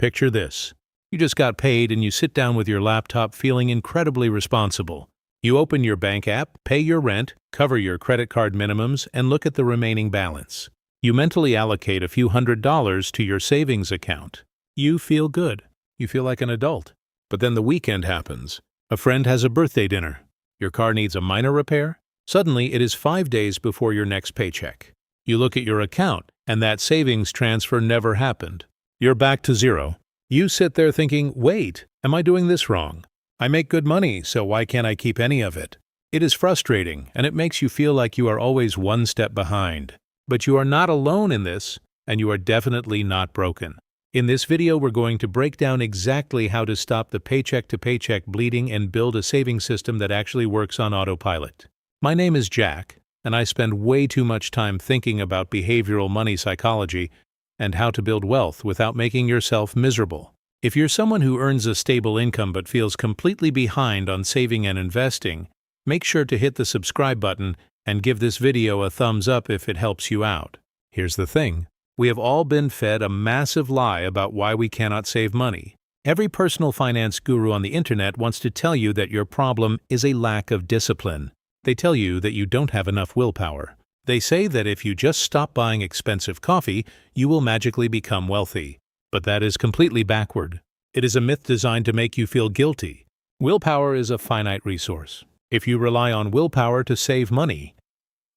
Picture this. You just got paid and you sit down with your laptop feeling incredibly responsible. You open your bank app, pay your rent, cover your credit card minimums, and look at the remaining balance. You mentally allocate a few $100s to your savings account. You feel good. You feel like an adult. But then the weekend happens. A friend has a birthday dinner. Your car needs a minor repair. Suddenly, it is 5 days before your next paycheck. You look at your account, and that savings transfer never happened. You're back to zero. You sit there thinking, wait, am I doing this wrong? I make good money, so why can't I keep any of it? It is frustrating, and it makes you feel like you are always one step behind. But you are not alone in this, and you are definitely not broken. In this video, we're going to break down exactly how to stop the paycheck-to-paycheck bleeding and build a saving system that actually works on autopilot. My name is Jack, and I spend way too much time thinking about behavioral money psychology and how to build wealth without making yourself miserable. If you're someone who earns a stable income but feels completely behind on saving and investing, make sure to hit the subscribe button and give this video a thumbs up if it helps you out. Here's the thing. We have all been fed a massive lie about why we cannot save money. Every personal finance guru on the internet wants to tell you that your problem is a lack of discipline. They tell you that you don't have enough willpower. They say that if you just stop buying expensive coffee, you will magically become wealthy. But that is completely backward. It is a myth designed to make you feel guilty. Willpower is a finite resource. If you rely on willpower to save money,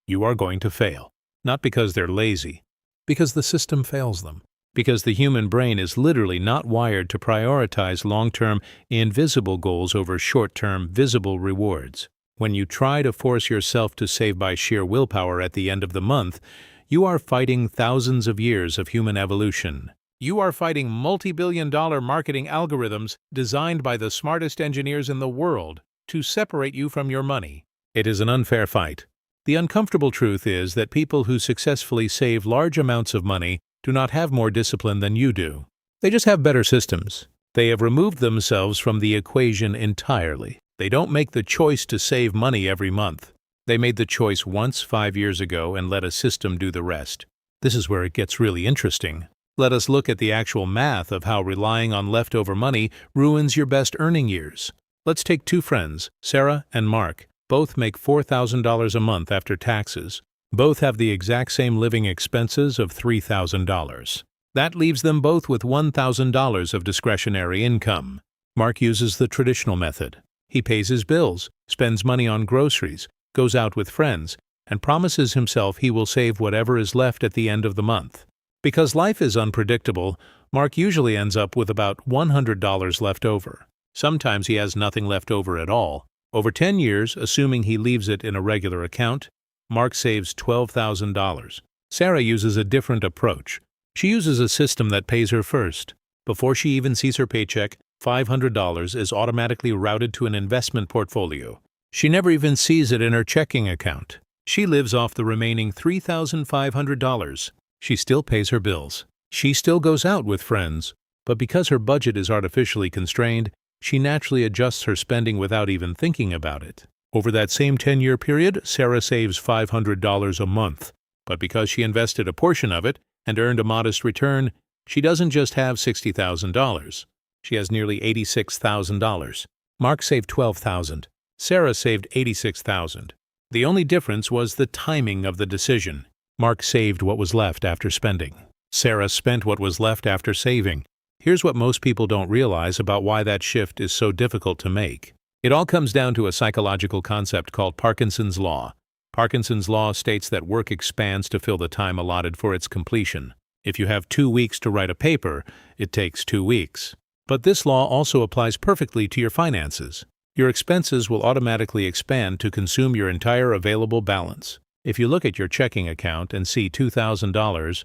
you are going to fail. Not because they're lazy, because the system fails them. Because the human brain is literally not wired to prioritize long-term, invisible goals over short-term, visible rewards. When you try to force yourself to save by sheer willpower at the end of the month, you are fighting thousands of years of human evolution. You are fighting multi-billion-dollar marketing algorithms designed by the smartest engineers in the world to separate you from your money. It is an unfair fight. The uncomfortable truth is that people who successfully save large amounts of money do not have more discipline than you do. They just have better systems. They have removed themselves from the equation entirely. They don't make the choice to save money every month. They made the choice once 5 years ago and let a system do the rest. This is where it gets really interesting. Let us look at the actual math of how relying on leftover money ruins your best earning years. Let's take two friends, Sarah and Mark. Both make $4,000 a month after taxes. Both have the exact same living expenses of $3,000. That leaves them both with $1,000 of discretionary income. Mark uses the traditional method. He pays his bills, spends money on groceries, goes out with friends, and promises himself he will save whatever is left at the end of the month. Because life is unpredictable, Mark usually ends up with about $100 left over. Sometimes he has nothing left over at all. Over 10 years, assuming he leaves it in a regular account, Mark saves $12,000. Sarah uses a different approach. She uses a system that pays her first. Before she even sees her paycheck, $500 is automatically routed to an investment portfolio. She never even sees it in her checking account. She lives off the remaining $3,500. She still pays her bills. She still goes out with friends. But because her budget is artificially constrained, she naturally adjusts her spending without even thinking about it. Over that same 10-year period, Sarah saves $500 a month. But because she invested a portion of it and earned a modest return, she doesn't just have $60,000. She has nearly $86,000. Mark saved $12,000. Sarah saved $86,000. The only difference was the timing of the decision. Mark saved what was left after spending. Sarah spent what was left after saving. Here's what most people don't realize about why that shift is so difficult to make. It all comes down to a psychological concept called Parkinson's Law. Parkinson's Law states that work expands to fill the time allotted for its completion. If you have 2 weeks to write a paper, it takes 2 weeks. But this law also applies perfectly to your finances. Your expenses will automatically expand to consume your entire available balance. If you look at your checking account and see $2,000,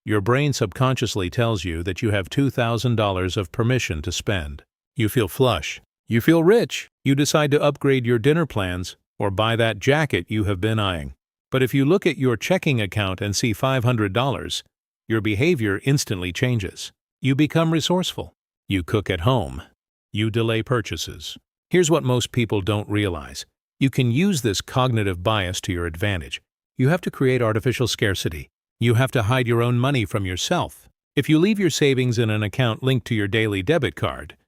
your brain subconsciously tells you that you have $2,000 of permission to spend. You feel flush. You feel rich. You decide to upgrade your dinner plans or buy that jacket you have been eyeing. But if you look at your checking account and see $500, your behavior instantly changes. You become resourceful. You cook at home. You delay purchases. Here's what most people don't realize. You can use this cognitive bias to your advantage. You have to create artificial scarcity. You have to hide your own money from yourself. If you leave your savings in an account linked to your daily debit card,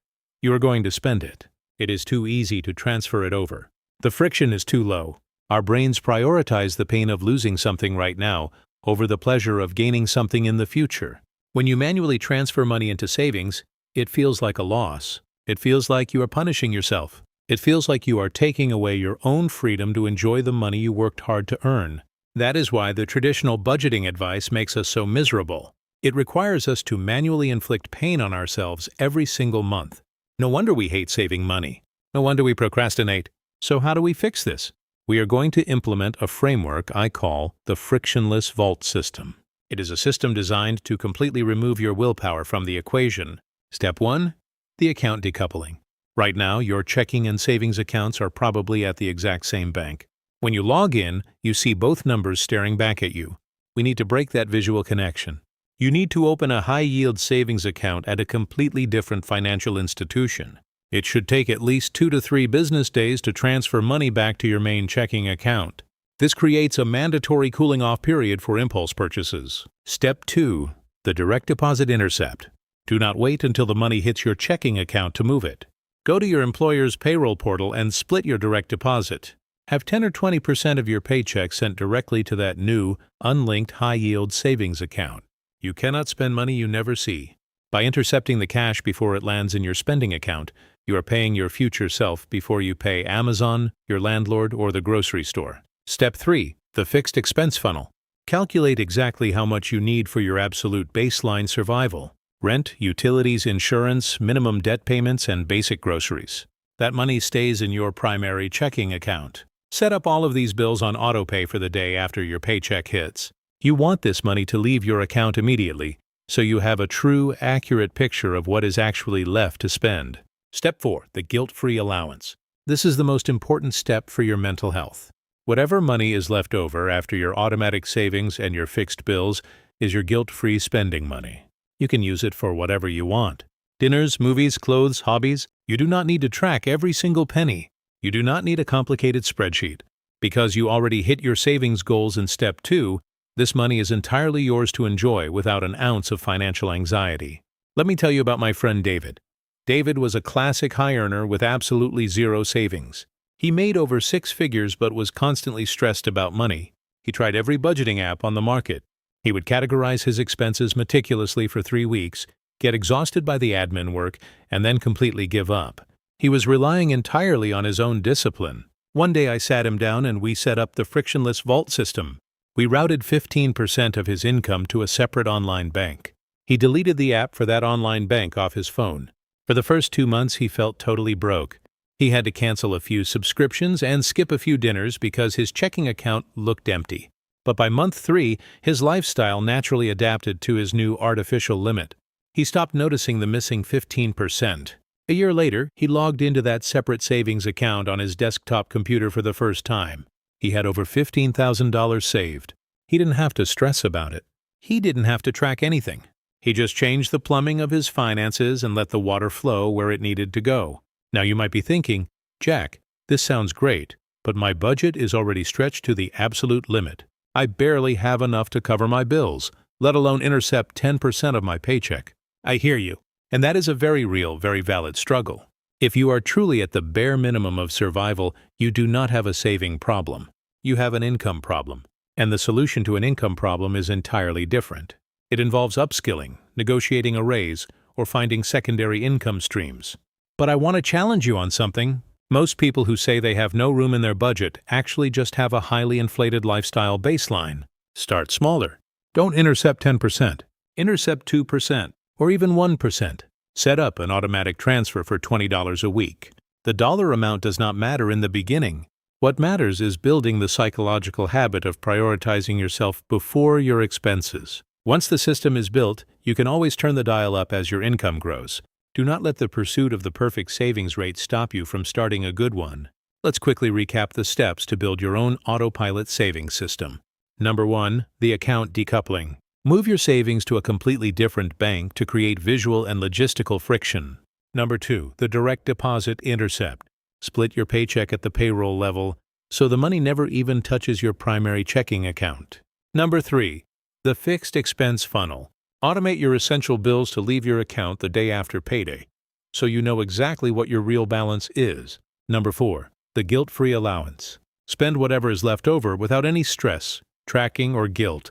you are going to spend it. It is too easy to transfer it over. The friction is too low. Our brains prioritize the pain of losing something right now over the pleasure of gaining something in the future. When you manually transfer money into savings, it feels like a loss. It feels like you are punishing yourself. It feels like you are taking away your own freedom to enjoy the money you worked hard to earn. That is why the traditional budgeting advice makes us so miserable. It requires us to manually inflict pain on ourselves every single month. No wonder we hate saving money. No wonder we procrastinate. So how do we fix this? We are going to implement a framework I call the frictionless vault system. It is a system designed to completely remove your willpower from the equation. Step 1. The account decoupling. Right now, your checking and savings accounts are probably at the exact same bank. When you log in, you see both numbers staring back at you. We need to break that visual connection. You need to open a high-yield savings account at a completely different financial institution. It should take at least 2 to 3 business days to transfer money back to your main checking account. This creates a mandatory cooling-off period for impulse purchases. Step 2. The direct deposit intercept. Do not wait until the money hits your checking account to move it. Go to your employer's payroll portal and split your direct deposit. Have 10 or 20% of your paycheck sent directly to that new, unlinked high-yield savings account. You cannot spend money you never see. By intercepting the cash before it lands in your spending account, you are paying your future self before you pay Amazon, your landlord, or the grocery store. Step 3. The fixed expense funnel. Calculate exactly how much you need for your absolute baseline survival. Rent, utilities, insurance, minimum debt payments, and basic groceries. That money stays in your primary checking account. Set up all of these bills on autopay for the day after your paycheck hits. You want this money to leave your account immediately, so you have a true, accurate picture of what is actually left to spend. Step 4. The guilt-free allowance. This is the most important step for your mental health. Whatever money is left over after your automatic savings and your fixed bills is your guilt-free spending money. You can use it for whatever you want. Dinners, movies, clothes, hobbies. You do not need to track every single penny. You do not need a complicated spreadsheet. Because you already hit your savings goals in Step 2, this money is entirely yours to enjoy without an ounce of financial anxiety. Let me tell you about my friend David. David was a classic high earner with absolutely zero savings. He made over 6 figures but was constantly stressed about money. He tried every budgeting app on the market. He would categorize his expenses meticulously for 3 weeks, get exhausted by the admin work, and then completely give up. He was relying entirely on his own discipline. One day I sat him down and we set up the frictionless vault system. We routed 15% of his income to a separate online bank. He deleted the app for that online bank off his phone. For the first 2 months, he felt totally broke. He had to cancel a few subscriptions and skip a few dinners because his checking account looked empty. But by month 3, his lifestyle naturally adapted to his new artificial limit. He stopped noticing the missing 15%. A year later, he logged into that separate savings account on his desktop computer for the first time. He had over $15,000 saved. He didn't have to stress about it. He didn't have to track anything. He just changed the plumbing of his finances and let the water flow where it needed to go. Now you might be thinking, Jack, this sounds great, but my budget is already stretched to the absolute limit. I barely have enough to cover my bills, let alone intercept 10% of my paycheck. I hear you, and that is a very real, very valid struggle. If you are truly at the bare minimum of survival, you do not have a saving problem. You have an income problem, and the solution to an income problem is entirely different. It involves upskilling, negotiating a raise, or finding secondary income streams. But I want to challenge you on something. Most people who say they have no room in their budget actually just have a highly inflated lifestyle baseline. Start smaller. Don't intercept 10%. Intercept 2%, or even 1%. Set up an automatic transfer for $20 a week. The dollar amount does not matter in the beginning. What matters is building the psychological habit of prioritizing yourself before your expenses. Once the system is built, you can always turn the dial up as your income grows. Do not let the pursuit of the perfect savings rate stop you from starting a good one. Let's quickly recap the steps to build your own autopilot savings system. Number 1. The account decoupling. Move your savings to a completely different bank to create visual and logistical friction. Number 2. The direct deposit intercept. Split your paycheck at the payroll level so the money never even touches your primary checking account. Number 3. The fixed expense funnel. Automate your essential bills to leave your account the day after payday, so you know exactly what your real balance is. Number 4. The guilt-free allowance. Spend whatever is left over without any stress, tracking, or guilt,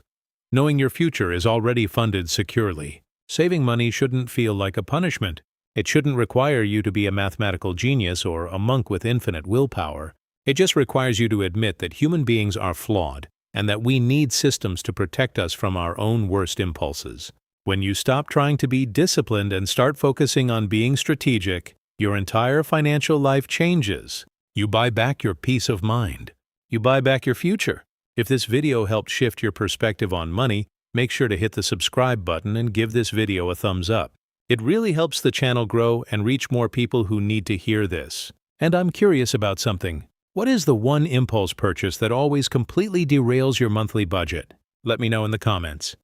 knowing your future is already funded securely. Saving money shouldn't feel like a punishment. It shouldn't require you to be a mathematical genius or a monk with infinite willpower. It just requires you to admit that human beings are flawed and that we need systems to protect us from our own worst impulses. When you stop trying to be disciplined and start focusing on being strategic, your entire financial life changes. You buy back your peace of mind. You buy back your future. If this video helped shift your perspective on money, make sure to hit the subscribe button and give this video a thumbs up. It really helps the channel grow and reach more people who need to hear this. And I'm curious about something. What is the one impulse purchase that always completely derails your monthly budget? Let me know in the comments.